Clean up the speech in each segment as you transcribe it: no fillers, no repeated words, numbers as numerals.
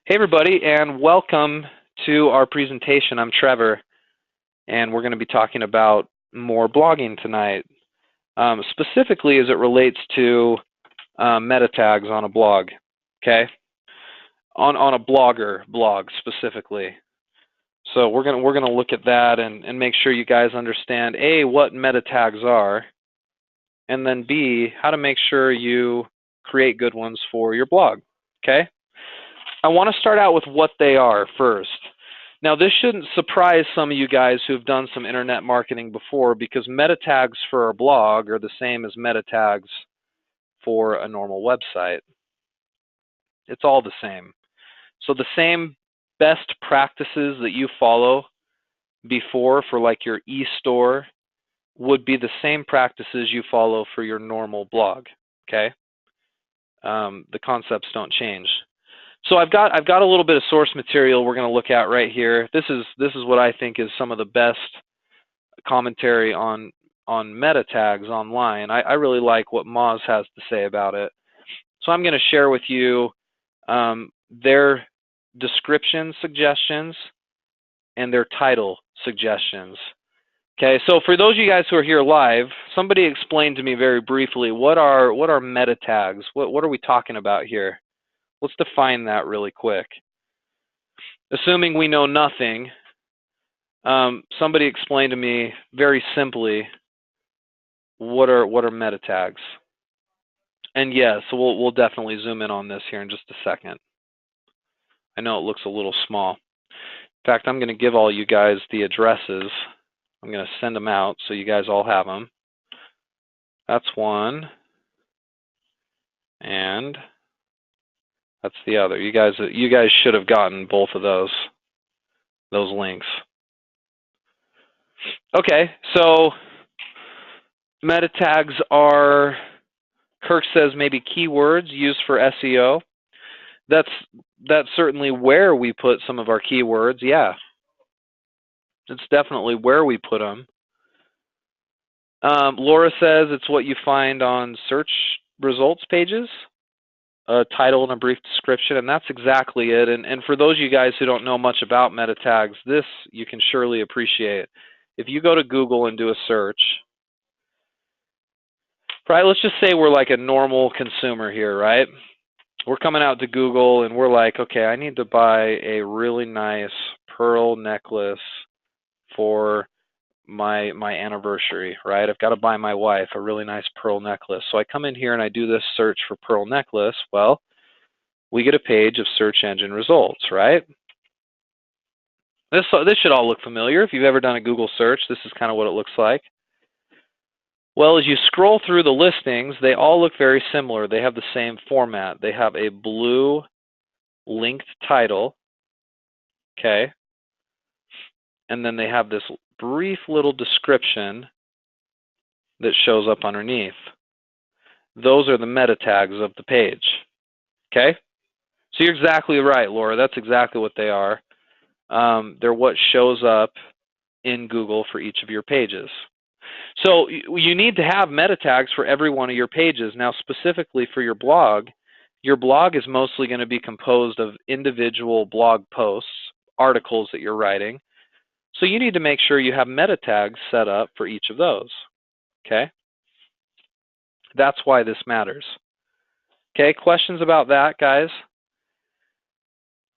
Hey everybody, and welcome to our presentation. I'm Trevor, and we're going to be talking about more blogging tonight, specifically as it relates to meta tags on a blog, okay? On a blogger blog specifically. So we're gonna look at that and make sure you guys understand A, what meta tags are, and then B, how to make sure you create good ones for your blog, okay? I want to start out with what they are first. Now, this shouldn't surprise some of you guys who've done some internet marketing before, because meta tags for a blog are the same as meta tags for a normal website. It's all the same. So the same best practices that you follow before for like your e-store would be the same practices you follow for your normal blog, okay? The concepts don't change. So I've got a little bit of source material we're going to look at right here. This is what I think is some of the best commentary on meta tags online. I really like what Moz has to say about it. So I'm going to share with you their description suggestions and their title suggestions. Okay, so for those of you guys who are here live, somebody explained to me very briefly what are meta tags. What are we talking about here? Let's define that really quick. Assuming we know nothing, somebody explained to me very simply what are meta tags. And yes, we'll definitely zoom in on this here in just a second. I know it looks a little small. In fact, I'm going to give all you guys the addresses. I'm going to send them out so you guys all have them. That's one. And that's the other. You guys should have gotten both of those links. Okay, so meta tags are, Kirk says, maybe keywords used for SEO. That's certainly where we put some of our keywords, yeah. It's definitely where we put them. Laura says it's what you find on search results pages, a title and a brief description, and that's exactly it. And for those of you guys who don't know much about meta tags, this you can surely appreciate. If you go to Google and do a search, right, let's just say we're like a normal consumer here, right? We're coming out to Google and we're like, okay, I need to buy a really nice pearl necklace for my anniversary, right? I've got to buy my wife a really nice pearl necklace. So I come in here and I do this search for pearl necklace. Well, we get a page of search engine results, right? This should all look familiar. If you've ever done a Google search, this is kind of what it looks like. Well, as you scroll through the listings, they all look very similar. They have the same format. They have a blue linked title, okay? And then they have this brief little description that shows up underneath. Those are the meta tags of the page, okay? So you're exactly right, Laura. That's exactly what they are. They're what shows up in Google for each of your pages. So you need to have meta tags for every one of your pages. Now, specifically for your blog is mostly going to be composed of individual blog posts, articles that you're writing. So you need to make sure you have meta tags set up for each of those, okay? That's why this matters. Okay, questions about that, guys?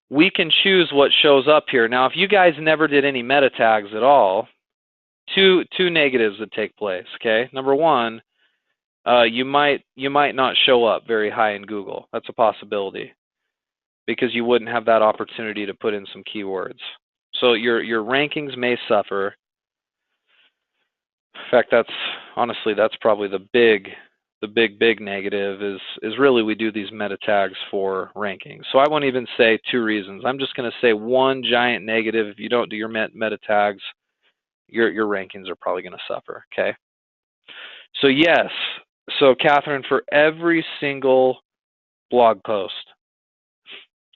We can choose what shows up here. Now, if you guys never did any meta tags at all, two negatives would take place, okay? Number one, you might not show up very high in Google. That's a possibility because you wouldn't have that opportunity to put in some keywords. So your rankings may suffer. In fact, that's probably the big negative is really we do these meta tags for rankings. So I won't even say two reasons. I'm just going to say one giant negative. If you don't do your meta tags, your rankings are probably going to suffer, okay? So yes, so Catherine, for every single blog post,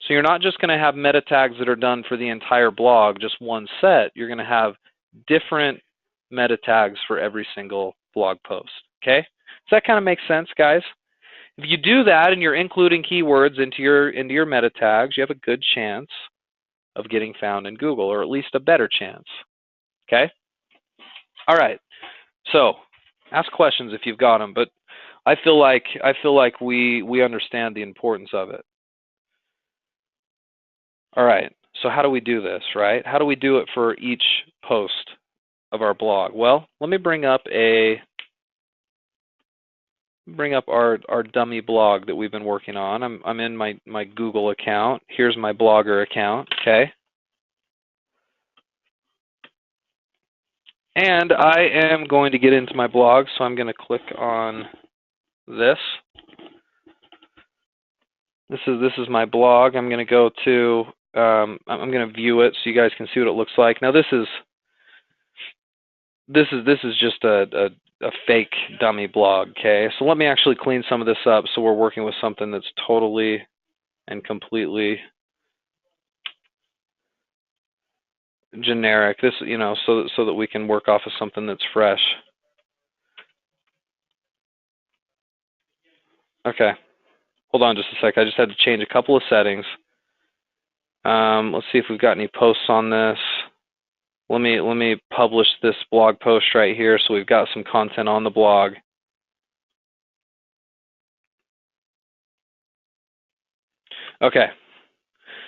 so you're not just going to have meta tags that are done for the entire blog, just one set. You're going to have different meta tags for every single blog post, okay? Does that kind of make sense, guys? If you do that and you're including keywords into your meta tags, you have a good chance of getting found in Google, or at least a better chance. Okay? All right. So, ask questions if you've got them, but I feel like we understand the importance of it. All right. So how do we do this, right? How do we do it for each post of our blog? Well, let me bring up our dummy blog that we've been working on. I'm in my Google account. Here's my Blogger account, okay? And I am going to get into my blog, so I'm going to click on this. This is my blog. I'm going to go to I'm going to view it so you guys can see what it looks like. Now this is just a fake dummy blog, okay? So let me actually clean some of this up so we're working with something that's totally and completely generic. This, so that we can work off of something that's fresh. Okay. Hold on just a sec. I just had to change a couple of settings. Let's see if we've got any posts on this. Let me publish this blog post right here so we've got some content on the blog. Okay.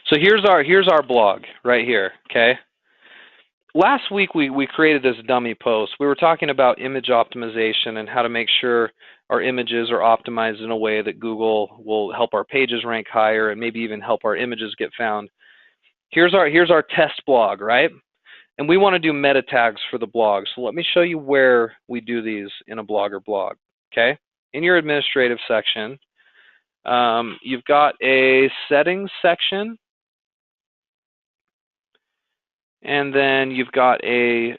So here's our blog right here, okay? Last week we created this dummy post. We were talking about image optimization and how to make sure our images are optimized in a way that Google will help our pages rank higher and maybe even help our images get found. Here's our test blog, right? And we want to do meta tags for the blog. So let me show you where we do these in a Blogger blog, okay? In your administrative section, you've got a settings section, and then you've got a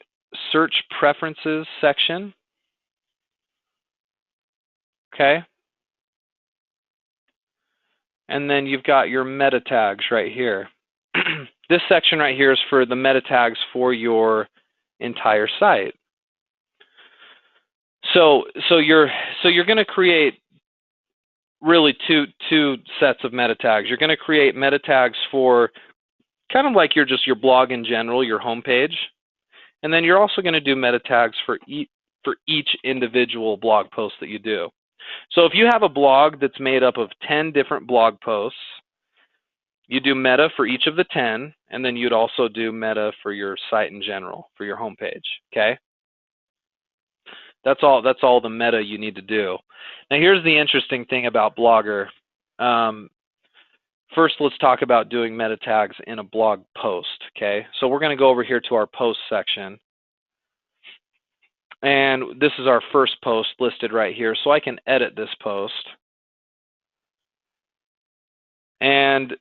search preferences section, okay? And then you've got your meta tags right here. This section right here is for the meta tags for your entire site. So you're going to create really two sets of meta tags. You're going to create meta tags for kind of like your blog in general, your homepage, and then you're also going to do meta tags for each individual blog post that you do. So if you have a blog that's made up of 10 different blog posts, you do meta for each of the 10, and then you'd also do meta for your site in general, for your homepage, okay? That's all the meta you need to do. Now here's the interesting thing about Blogger. First, let's talk about doing meta tags in a blog post, okay? So we're going to go over here to our post section. And this is our first post listed right here, so I can edit this post. And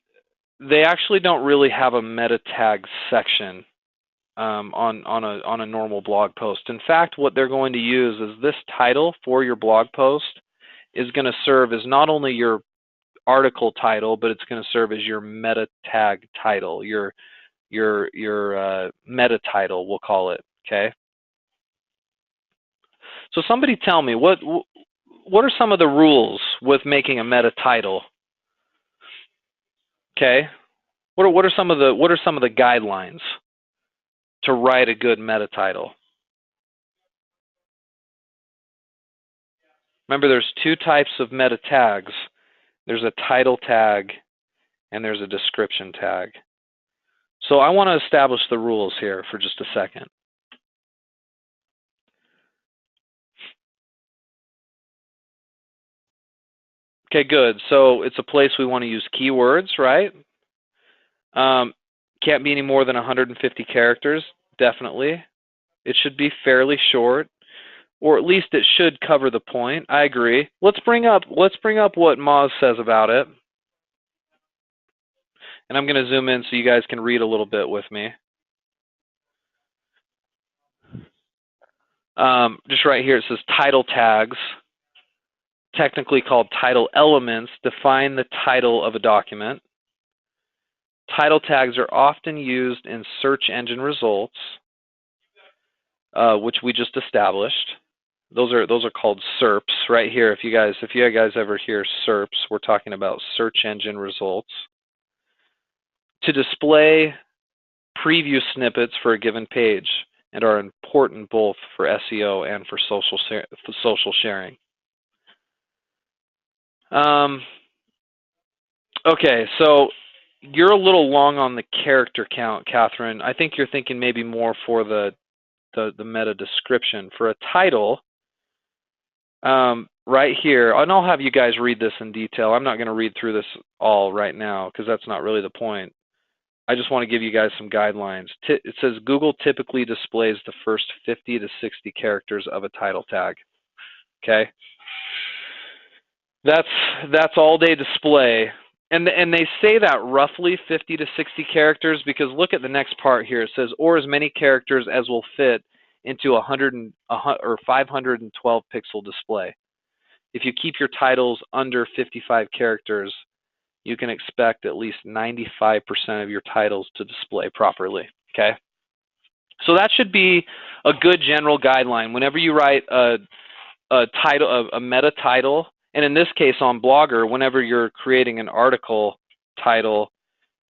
they actually don't really have a meta tag section on a normal blog post. In fact, what they're going to use is this title for your blog post is going to serve as not only your article title, but it's going to serve as your meta tag title, your meta title, we'll call it, okay? So somebody tell me, what are some of the rules with making a meta title? Okay, what are some of the guidelines to write a good meta title? Remember, there's two types of meta tags. There's a title tag and there's a description tag. So I want to establish the rules here for just a second. Okay, good. So it's a place we want to use keywords, right? Can't be any more than 150 characters, definitely. It should be fairly short, or at least it should cover the point. I agree. Let's bring up what Moz says about it. And I'm going to zoom in so you guys can read a little bit with me. Just right here, it says title tags, technically called title elements, define the title of a document. Title tags are often used in search engine results, which we just established. those are called SERPs right here. If you guys ever hear SERPs, we're talking about search engine results. To display preview snippets for a given page and are important both for SEO and for social sharing. Okay, so you're a little long on the character count, Catherine. I think you're thinking maybe more for the meta description. For a title, right here, and I'll have you guys read this in detail. I'm not going to read through this all right now because that's not really the point. I just want to give you guys some guidelines. It says Google typically displays the first 50 to 60 characters of a title tag. Okay, that's all they display. And they say that roughly 50 to 60 characters because look at the next part here. It says, or as many characters as will fit into 512 pixel display. If you keep your titles under 55 characters, you can expect at least 95% of your titles to display properly. Okay? So that should be a good general guideline. Whenever you write a meta title, and in this case on Blogger, whenever you're creating an article title,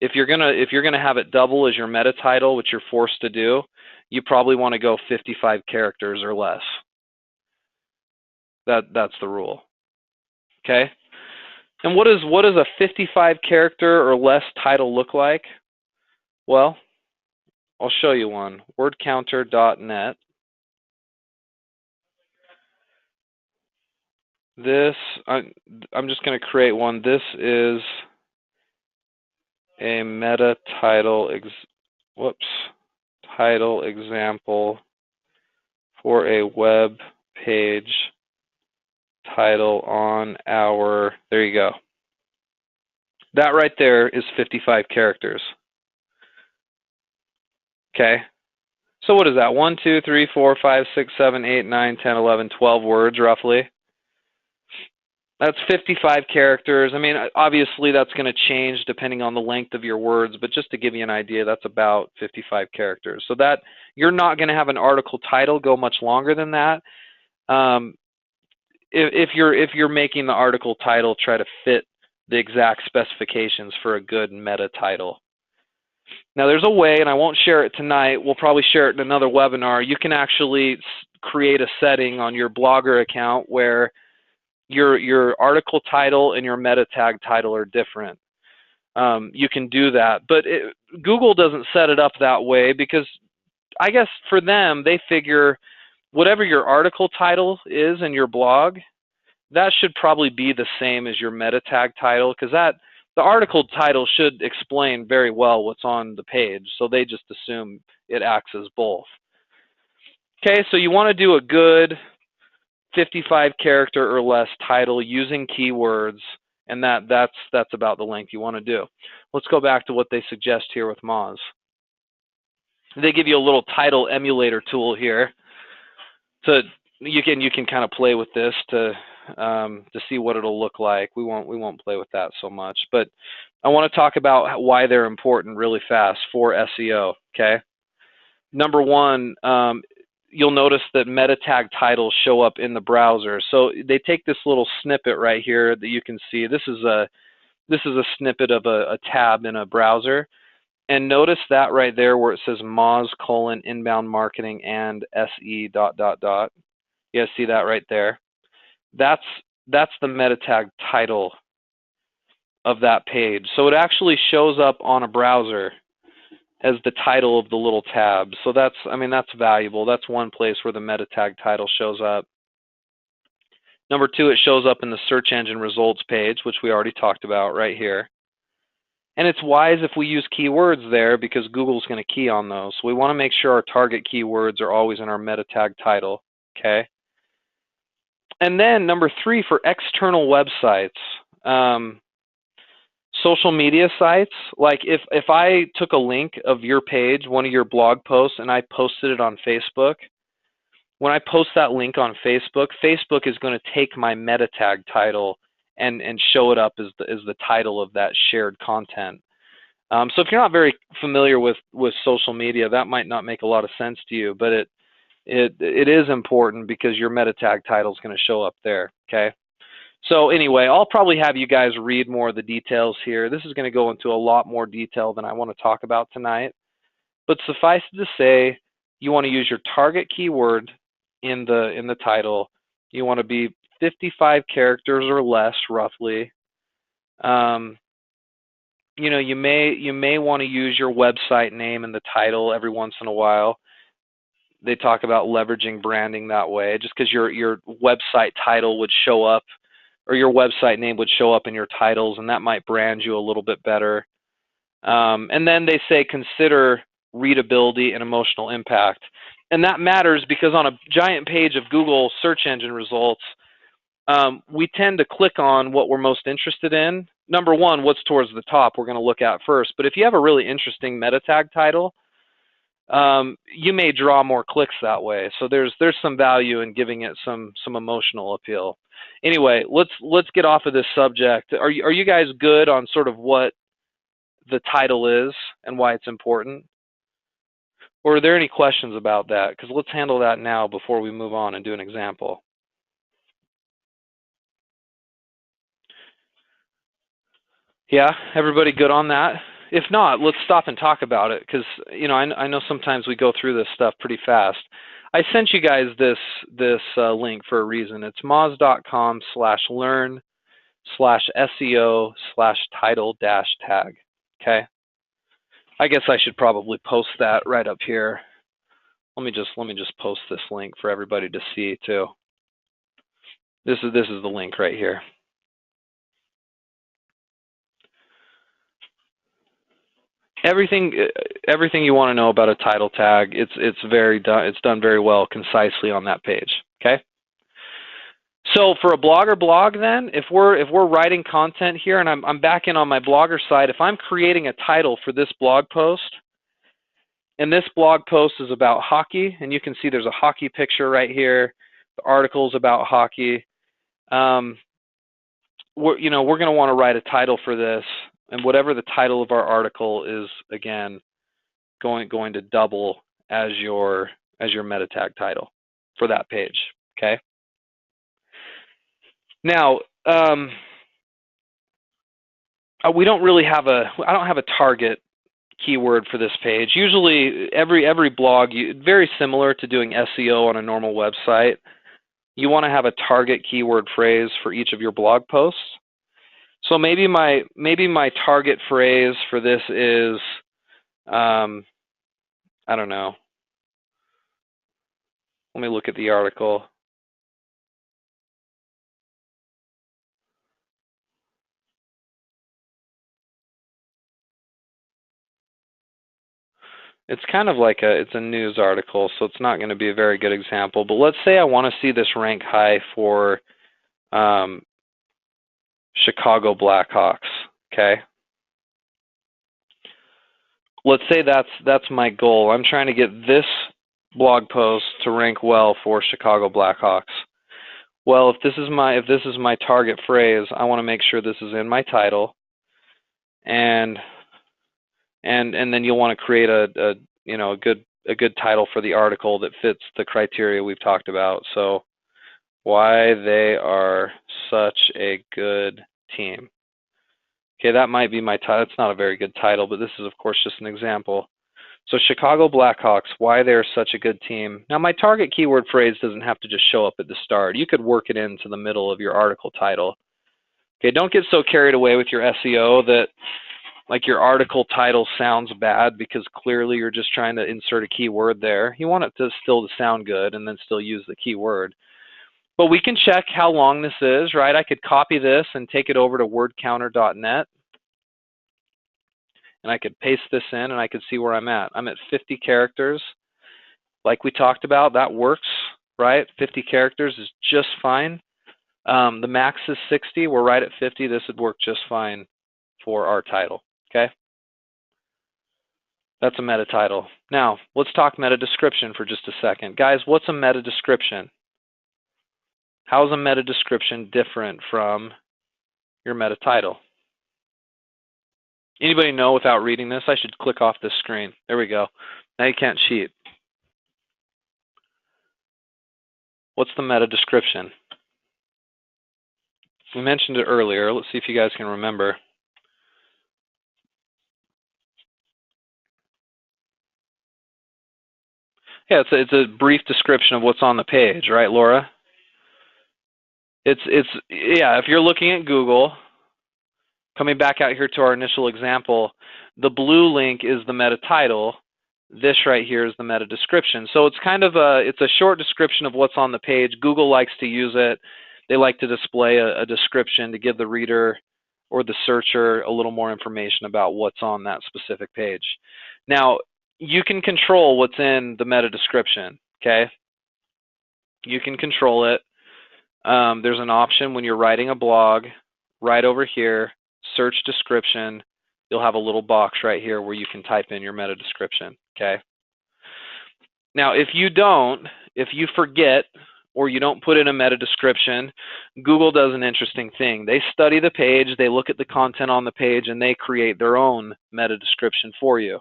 if you're gonna have it double as your meta title, which you're forced to do, you probably want to go 55 characters or less. That's the rule. Okay? And what does a 55 character or less title look like? Well, I'll show you one. Wordcounter.net. This, I'm just going to create one. This is a meta title, title example for a web page title on our, there you go. That right there is 55 characters. Okay. So what is that? 1, 2, 3, 4, 5, 6, 7, 8, 9, 10, 11, 12 words roughly. That's 55 characters. I mean, obviously that's going to change depending on the length of your words, but just to give you an idea, that's about 55 characters. So that you're not going to have an article title go much longer than that. If you're making the article title try to fit the exact specifications for a good meta title. Now there's a way, and I won't share it tonight, we'll probably share it in another webinar. You can actually create a setting on your Blogger account where your article title and your meta tag title are different. You can do that, but Google doesn't set it up that way because I guess for them, they figure whatever your article title is in your blog, that should probably be the same as your meta tag title because the article title should explain very well what's on the page, so they just assume it acts as both. Okay, so you want to do a good 55 character or less title using keywords, and that's about the length you want to do. Let's go back to what they suggest here with Moz. They give you a little title emulator tool here. So you can kind of play with this to see what it'll look like. We won't play with that so much, but I want to talk about why they're important really fast for SEO. Okay, number one. You'll notice that meta tag titles show up in the browser. So they take this little snippet right here that you can see. This is a snippet of a tab in a browser. And notice that right there where it says Moz : inbound marketing and SE ... You guys see that right there? That's the meta tag title of that page. So it actually shows up on a browser as the title of the little tab. So that's valuable. That's one place where the meta tag title shows up. Number two, it shows up in the search engine results page, which we already talked about right here. And it's wise if we use keywords there because Google's going to key on those. So we want to make sure our target keywords are always in our meta tag title, okay? And then number three, for external websites, social media sites, like if I took a link of your page, one of your blog posts, and I posted it on Facebook, when I post that link on Facebook, Facebook is going to take my meta tag title and show it up as the title of that shared content. So if you're not very familiar with social media, that might not make a lot of sense to you, but it is important because your meta tag title is going to show up there. Okay. So anyway, I'll probably have you guys read more of the details here. This is going to go into a lot more detail than I want to talk about tonight. But suffice it to say, you want to use your target keyword in the title. You want to be 55 characters or less, roughly. You know, you may want to use your website name in the title every once in a while. They talk about leveraging branding that way, just because your website title would show up, or your website name would show up in your titles, and that might brand you a little bit better. And then they say consider readability and emotional impact. And that matters because on a giant page of Google search engine results, we tend to click on what we're most interested in. Number one, what's towards the top we're going to look at first. But if you have a really interesting meta tag title, you may draw more clicks that way. So there's some value in giving it some emotional appeal. Anyway, let's get off of this subject. Are you guys good on sort of what the title is and why it's important? Or are there any questions about that? Because let's handle that now before we move on and do an example. Yeah, everybody good on that? If not, let's stop and talk about it, because you know I know sometimes we go through this stuff pretty fast. I sent you guys this link for a reason. It's moz.com/learn/SEO/title-tag. Okay. I guess I should probably post that right up here. Let me just post this link for everybody to see too. This is the link right here. Everything you want to know about a title tag, it's done very well, concisely on that page. Okay. So for a Blogger blog, then, if we're writing content here, and I'm back in on my Blogger side, if I'm creating a title for this blog post, and this blog post is about hockey, and you can see there's a hockey picture right here. The article's about hockey. We're going to want to write a title for this, and whatever the title of our article is, again, going to double as your meta tag title for that page. Okay. Now, we don't really have I don't have a target keyword for this page. Usually, every blog, very similar to doing SEO on a normal website, you want to have a target keyword phrase for each of your blog posts. So maybe my target phrase for this is, I don't know. Let me look at the article. It's kind of like it's a news article, so it's not going to be a very good example. But let's say I want to see this rank high for Chicago Blackhawks. Okay. Let's say that's my goal. I'm trying to get this blog post to rank well for Chicago Blackhawks. Well, if this is my target phrase, I want to make sure this is in my title, and then you'll want to create a good title for the article that fits the criteria we've talked about. So, why they are such a good team. Okay, that might be my title. It's not a very good title, but this is of course just an example. So Chicago Blackhawks, why they're such a good team. Now my target keyword phrase doesn't have to just show up at the start. You could work it into the middle of your article title. Okay, don't get so carried away with your SEO that like your article title sounds bad because clearly you're just trying to insert a keyword there. You want it to still sound good and then still use the keyword. But we can check how long this is, right? I could copy this and take it over to wordcounter.net. And I could paste this in and I could see where I'm at. I'm at 50 characters. Like we talked about, that works, right? 50 characters is just fine. The max is 60. We're right at 50. This would work just fine for our title, okay? That's a meta title. Now, let's talk meta description for just a second. Guys, what's a meta description? How is a meta description different from your meta title? Anybody know without reading this? I should click off this screen. There we go. Now you can't cheat. What's the meta description? We mentioned it earlier. Let's see if you guys can remember. Yeah, it's a brief description of what's on the page, right, Laura? It's yeah, if you're looking at Google, coming back out here to our initial example, the blue link is the meta title. This right here is the meta description. So it's kind of it's a short description of what's on the page. Google likes to use it. They like to display a description to give the reader or the searcher a little more information about what's on that specific page. Now, you can control what's in the meta description, okay? You can control it. There's an option when you're writing a blog, right over here, search description. You'll have a little box right here where you can type in your meta description, okay? Now, if you forget, or you don't put in a meta description, Google does an interesting thing. They study the page, they look at the content on the page, and they create their own meta description for you.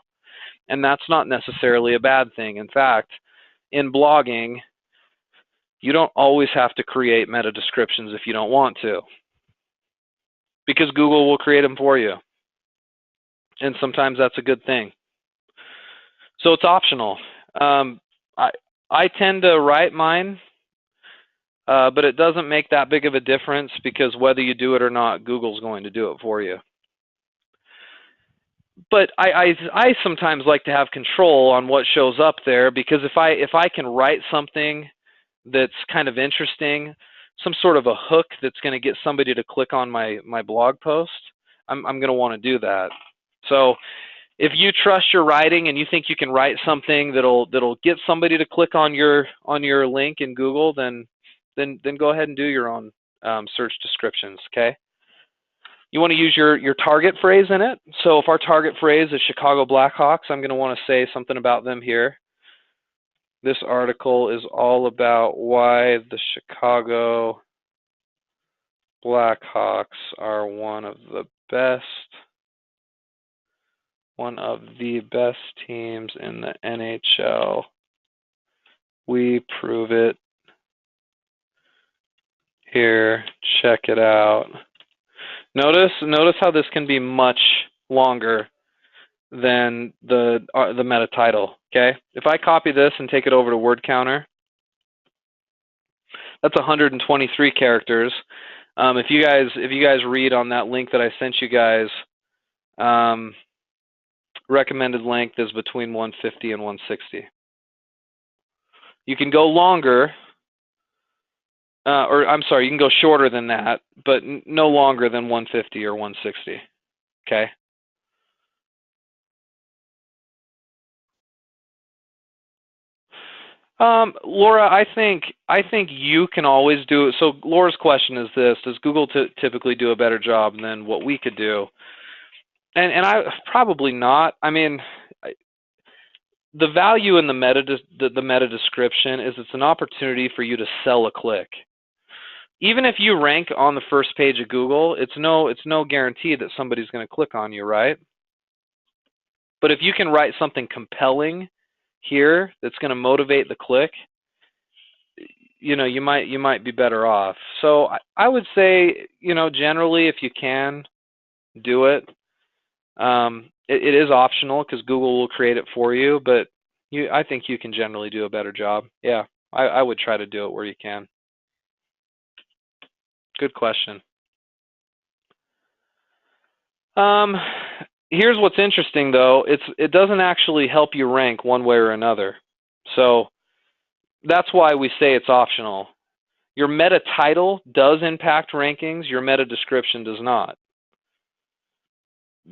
And that's not necessarily a bad thing. In fact, in blogging, you don't always have to create meta descriptions if you don't want to, because Google will create them for you. And sometimes that's a good thing. So it's optional. I tend to write mine, but it doesn't make that big of a difference, because whether you do it or not, Google's going to do it for you. But I sometimes like to have control on what shows up there, because if I can write something that's kind of interesting, some sort of a hook that's going to get somebody to click on my blog post, I'm going to want to do that. So if you trust your writing and you think you can write something that'll get somebody to click on your link in Google, then go ahead and do your own search descriptions, okay? You want to use your target phrase in it. So if our target phrase is Chicago Blackhawks, I'm going to want to say something about them here. This article is all about why the Chicago Blackhawks are one of the best teams in the NHL. We prove it. Here, check it out. Notice how this can be much longer than the meta title. Okay, if I copy this and take it over to Word Counter, that's 123 characters. If you guys read on that link that I sent you guys, recommended length is between 150 and 160. You can go longer, or I'm sorry, you can go shorter than that, but no longer than 150 or 160. Okay. Laura, I think you can always do it. So Laura's question is this: does Google typically do a better job than what we could do? And I probably not. I mean, the value in the meta description is it's an opportunity for you to sell a click. Even if you rank on the first page of Google, it's no guarantee that somebody's going to click on you, right? But if you can write something compelling here that's going to motivate the click, you know, you might be better off. So I would say, you know, generally, if you can, do it. It is optional because Google will create it for you, but I think you can generally do a better job. Yeah, I would try to do it where you can. Good question. Here's what's interesting, though. It doesn't actually help you rank one way or another. So that's why we say it's optional. Your meta title does impact rankings. Your meta description does not.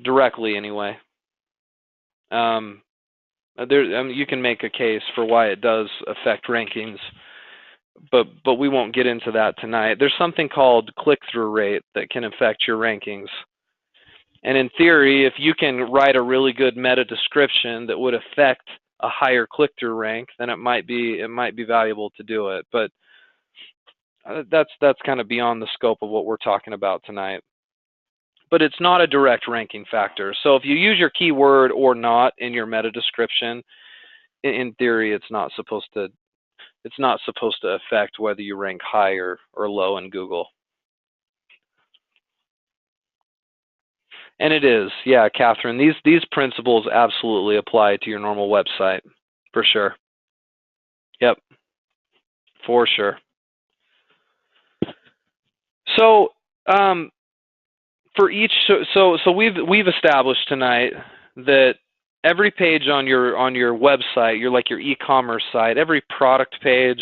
Directly, anyway. You can make a case for why it does affect rankings, but we won't get into that tonight. There's something called click-through rate that can affect your rankings. And in theory, if you can write a really good meta description that would affect a higher click-through rank, then it might be valuable to do it. But that's kind of beyond the scope of what we're talking about tonight. But it's not a direct ranking factor. So if you use your keyword or not in your meta description, in theory, it's it's not supposed to affect whether you rank high or low in Google. And it is, yeah, Catherine, these principles absolutely apply to your normal website, for sure. Yep, for sure. So for each, so we've established tonight that every page on your website, your e-commerce site, every product page,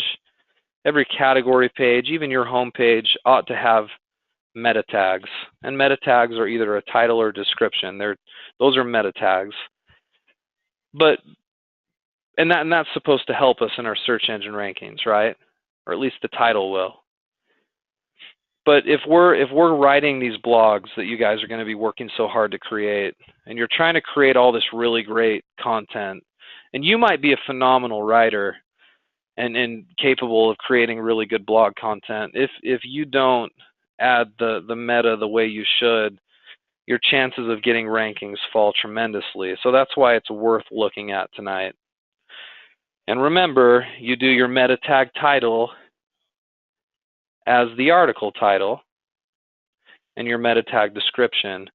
every category page, even your home page ought to have meta tags. And meta tags are either a title or description. Those are meta tags. And that's supposed to help us in our search engine rankings, right? Or at least the title will. But if we're writing these blogs that you guys are going to be working so hard to create, and you're trying to create all this really great content, and you might be a phenomenal writer and capable of creating really good blog content, if you don't add the meta the way you should, your chances of getting rankings fall tremendously. So that's why it's worth looking at tonight. And remember, you do your meta tag title as the article title and your meta tag description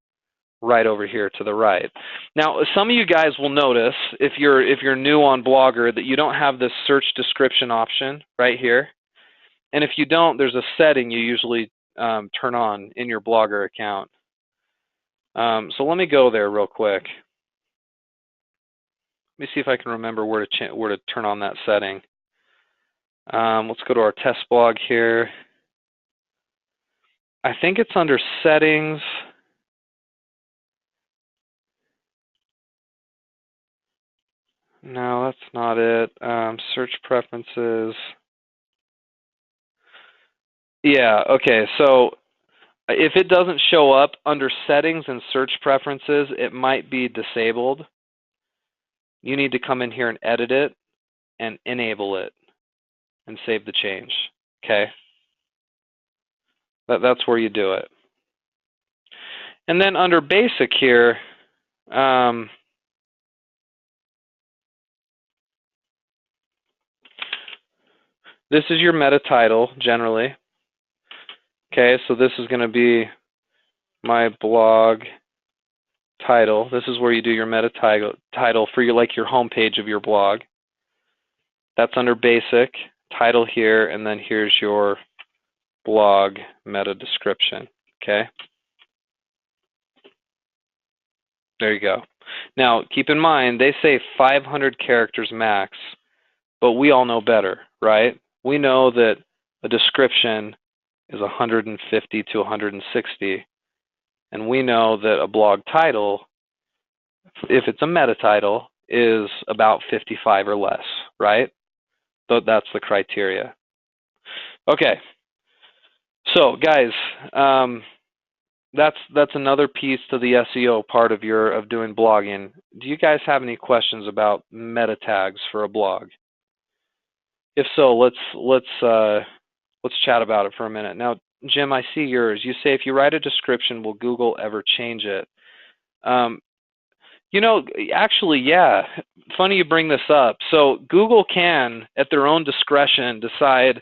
right over here to the right. Now, some of you guys will notice if you're new on Blogger that you don't have this search description option right here. And if you don't, there's a setting you usually turn on in your Blogger account. So let me go there real quick. Let me see if I can remember where to turn on that setting. Let's go to our test blog here. I think it's under settings. No, that's not it. Search preferences. Yeah, okay. So if it doesn't show up under settings and search preferences, it might be disabled. You need to come in here and edit it and enable it and save the change. Okay? That's where you do it. And then under basic here, this is your meta title generally. Okay, so this is going to be my blog title. This is where you do your meta title for your home page of your blog. That's under basic, title here, and then here's your blog meta description. Okay? There you go. Now, keep in mind, they say 500 characters max, but we all know better, right? We know that a description is 150 to 160, and we know that a blog title, if it's a meta title, is about 55 or less, right? So that's the criteria. Okay. So, guys, that's another piece to the SEO part of doing blogging. Do you guys have any questions about meta tags for a blog? If so, let's chat about it for a minute. Now, Jim, I see yours. You say if you write a description, will Google ever change it? You know, actually, yeah. Funny you bring this up. So Google can, at their own discretion, decide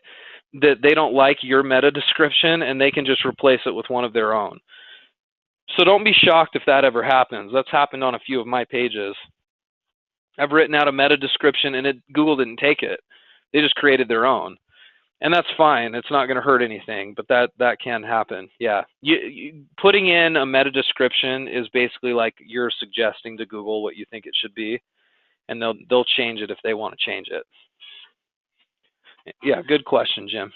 that they don't like your meta description, and they can just replace it with one of their own. So don't be shocked if that ever happens. That's happened on a few of my pages. I've written out a meta description, and Google didn't take it. They just created their own. And that's fine. It's not going to hurt anything, but that can happen. Yeah. Putting in a meta description is basically like you're suggesting to Google what you think it should be, and they'll change it if they want to change it. Yeah, good question, Jim.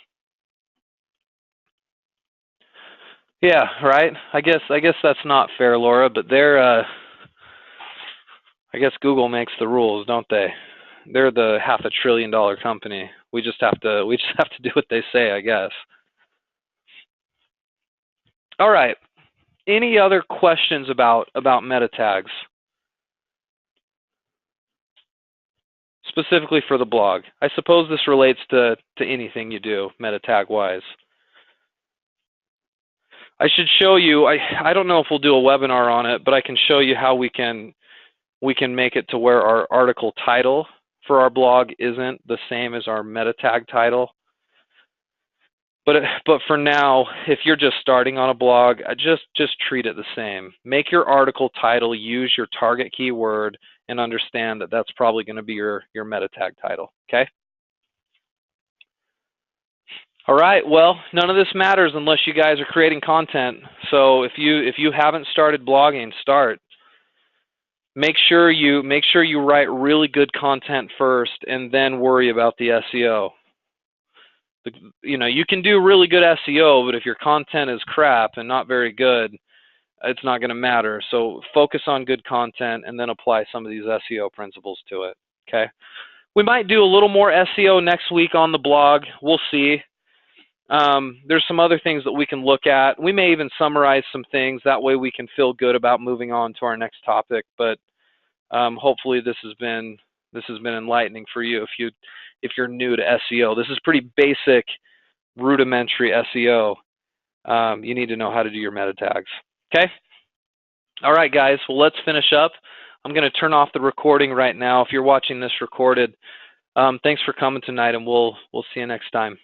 Yeah, right. I guess that's not fair, Laura, but I guess Google makes the rules, don't they? They're the $500 billion company. We just have to do what they say, I guess. All right. Any other questions about meta tags? Specifically for the blog. I suppose this relates to anything you do meta tag wise. I should show you, I don't know if we'll do a webinar on it, but I can show you how we can make it to where our article title for our blog isn't the same as our meta tag title. But for now, if you're just starting on a blog, just treat it the same. Make your article title use your target keyword and understand that that's probably going to be your meta tag title, okay? All right, well, none of this matters unless you guys are creating content. So if you haven't started blogging, start. Make sure you write really good content first and then worry about the SEO. You know, you can do really good SEO, but if your content is crap and not very good, it's not going to matter. So focus on good content and then apply some of these SEO principles to it, okay? We might do a little more SEO next week on the blog. We'll see. There's some other things that we can look at. We may even summarize some things. That way we can feel good about moving on to our next topic. But hopefully this has been enlightening for you if you're new to SEO. This is pretty basic, rudimentary SEO. You need to know how to do your meta tags. Okay? All right, guys. Well, let's finish up. I'm going to turn off the recording right now. If you're watching this recorded, thanks for coming tonight, and we'll see you next time.